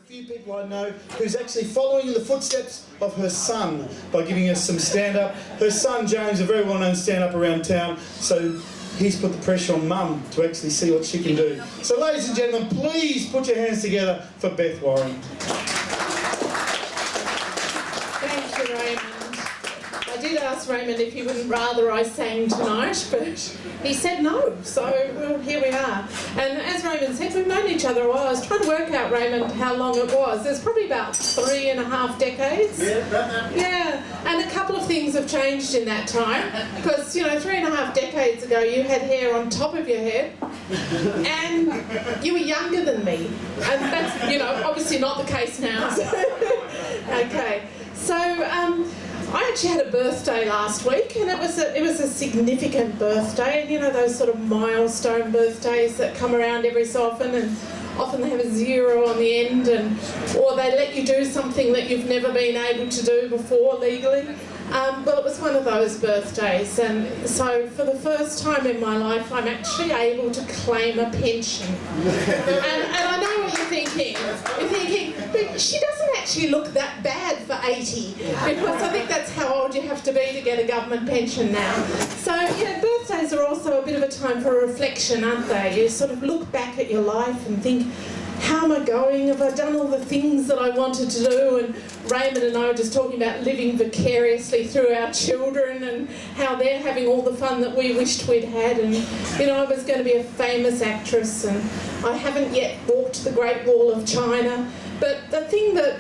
few people I know who's actually following in the footsteps of her son by giving us some stand-up. Her son, James, a very well-known stand-up around town, so he's put the pressure on Mum to actually see what she can do. So ladies and gentlemen, please put your hands together for Beth Warren. Thank you, Raymond. I did ask Raymond if he wouldn't rather I sang tonight, but he said no, so well, here we are. And as Raymond said, we've known each other a while. I was trying to work out, Raymond, how long it was. There's probably about 3.5 decades. Yeah, about that. Yeah, and a couple of things have changed in that time, because, you know, 3.5 decades ago you had hair on top of your head, and you were younger than me. And that's, you know, obviously not the case now. Okay, so I actually had a birthday last week, and it was a significant birthday. And you know those sort of milestone birthdays that come around every so often, and often they have a 0 on the end, or they let you do something that you've never been able to do before legally. Well, it was one of those birthdays, and so for the first time in my life, I'm actually able to claim a pension. And I know what you're thinking. You're thinking, but she doesn't actually look that bad for 80, because I think that's how old you have to be to get a government pension now. So, yeah, birthdays are also a bit of a time for reflection, aren't they? You sort of look back at your life and think, how am I going? Have I done all the things that I wanted to do? And Raymond and I were just talking about living vicariously through our children and how they're having all the fun that we wished we'd had. And, you know, I was going to be a famous actress, and I haven't yet walked the Great Wall of China. But the thing that,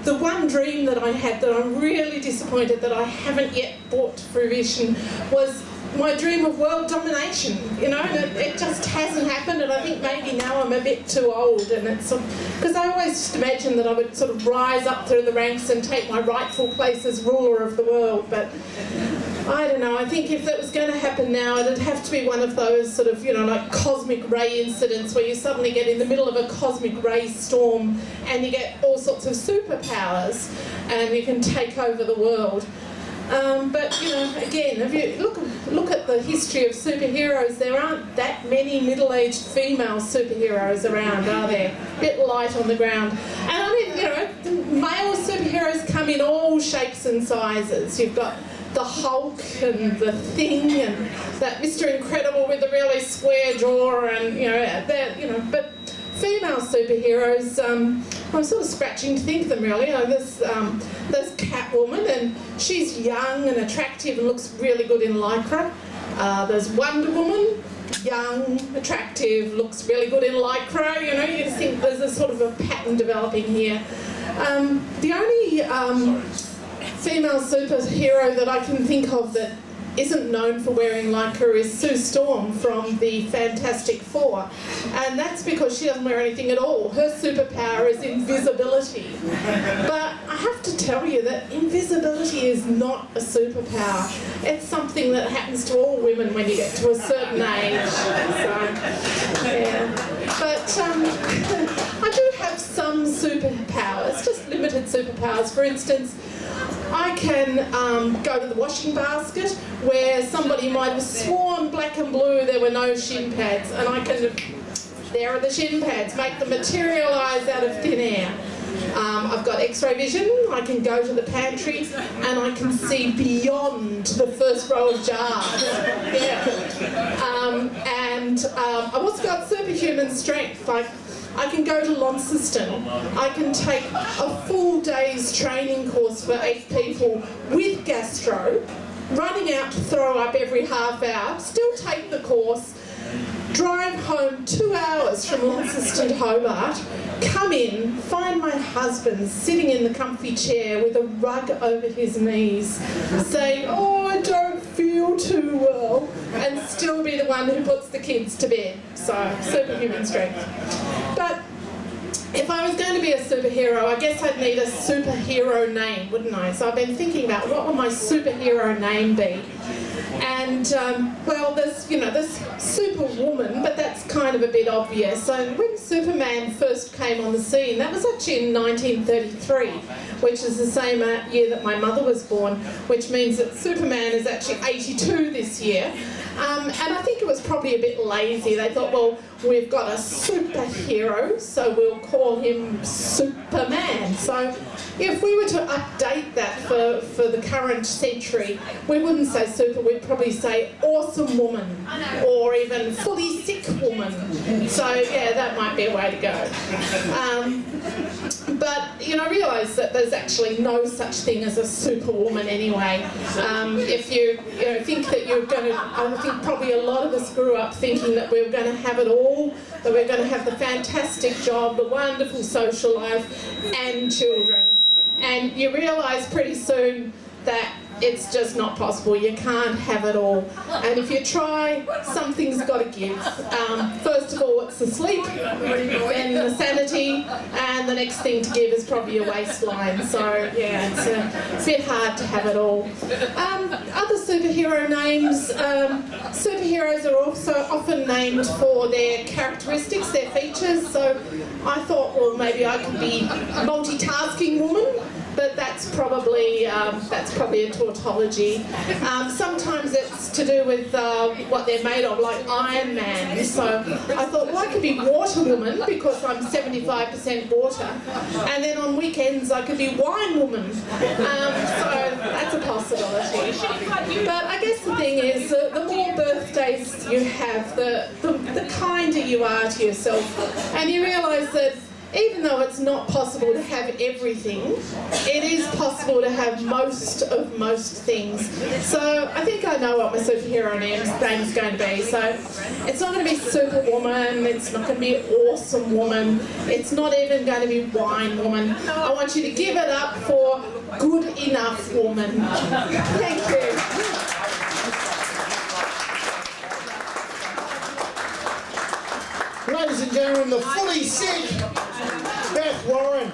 the one dream that I had that I'm really disappointed that I haven't yet brought to fruition was my dream of world domination, you know, and it just hasn't happened, and I think maybe now I'm a bit too old, and it's because I always just imagined that I would sort of rise up through the ranks and take my rightful place as ruler of the world, but I don't know, I think if that was going to happen now, it'd have to be one of those sort of, you know, like cosmic ray incidents where you suddenly get in the middle of a cosmic ray storm and you get all sorts of superpowers and you can take over the world. But, you know, again, if you look at the history of superheroes, there aren't that many middle-aged female superheroes around, are there? A bit light on the ground. And I mean, you know, male superheroes come in all shapes and sizes. You've got the Hulk and the Thing and that Mr. Incredible with the really square jaw, and, you know, but female superheroes, I'm sort of scratching to think of them really. You know, there's Catwoman, and she's young and attractive and looks really good in lycra. There's Wonder Woman, young, attractive, looks really good in lycra. You know, you just think there's a sort of a pattern developing here. The only female superhero that I can think of that isn't known for wearing lycra is Sue Storm from the Fantastic Four, and that's because she doesn't wear anything at all. Her superpower is invisibility, but I have to tell you that invisibility is not a superpower. It's something that happens to all women when you get to a certain age. So, yeah. But I do have some superpowers, just limited superpowers. For instance, I can go to the washing basket where somebody might have sworn black and blue there were no shin pads, and I can, there are the shin pads, make them materialise out of thin air. I've got x-ray vision, I can go to the pantry and I can see beyond the first row of jars. Yeah. I've also got superhuman strength. I can go to Launceston. I can take a full day's training course for 8 people with gastro, running out to throw up every half hour, still take the course, drive home 2 hours from Launceston to Hobart, come in, find my husband sitting in the comfy chair with a rug over his knees, saying, "Oh, I don't feel too well," and still be the one who puts the kids to bed. So, superhuman strength. But if I was going to be a superhero, I guess I'd need a superhero name, wouldn't I? So I've been thinking about what would my superhero name be? And well, there's this Superwoman, but that's kind of a bit obvious. So when Superman first came on the scene, that was actually in 1933, which is the same year that my mother was born, which means that Superman is actually 82 this year. And I think it was probably a bit lazy. They thought, well, we've got a superhero, so we'll call him Superman. So if we were to update that for the current century, we wouldn't say super, we'd probably say awesome woman, or even fully sick woman. So yeah, that might be a way to go. But realise that there's actually no such thing as a superwoman anyway. If you think that you're going to, I think probably a lot of us grew up thinking that we were going to have it all, that we're going to have the fantastic job, the wonderful social life, and children. And you realise pretty soon that it's just not possible. You can't have it all. And if you try, something's got to give. First of all, it's the sleep, then the sanity, and the next thing to give is probably your waistline. So yeah, it's a bit hard to have it all. Other superhero names. Superheroes are also often named for their characteristics, their features. So I thought, well, maybe I could be multitasking woman. But that's probably a tautology. Sometimes it's to do with what they're made of, like Iron Man. So I thought, well, I could be Water Woman because I'm 75% water, and then on weekends I could be Wine Woman. So that's a possibility. But I guess the thing is, the more birthdays you have, the kinder you are to yourself, and you realise that even though it's not possible to have everything, it is possible to have most of most things. So I think I know what my superhero name's going to be. So it's not going to be Superwoman, it's not going to be Awesome Woman, it's not even going to be Wine Woman. I want you to give it up for Good Enough Woman. Thank you. Ladies and gentlemen, the fully sick Beth Warren.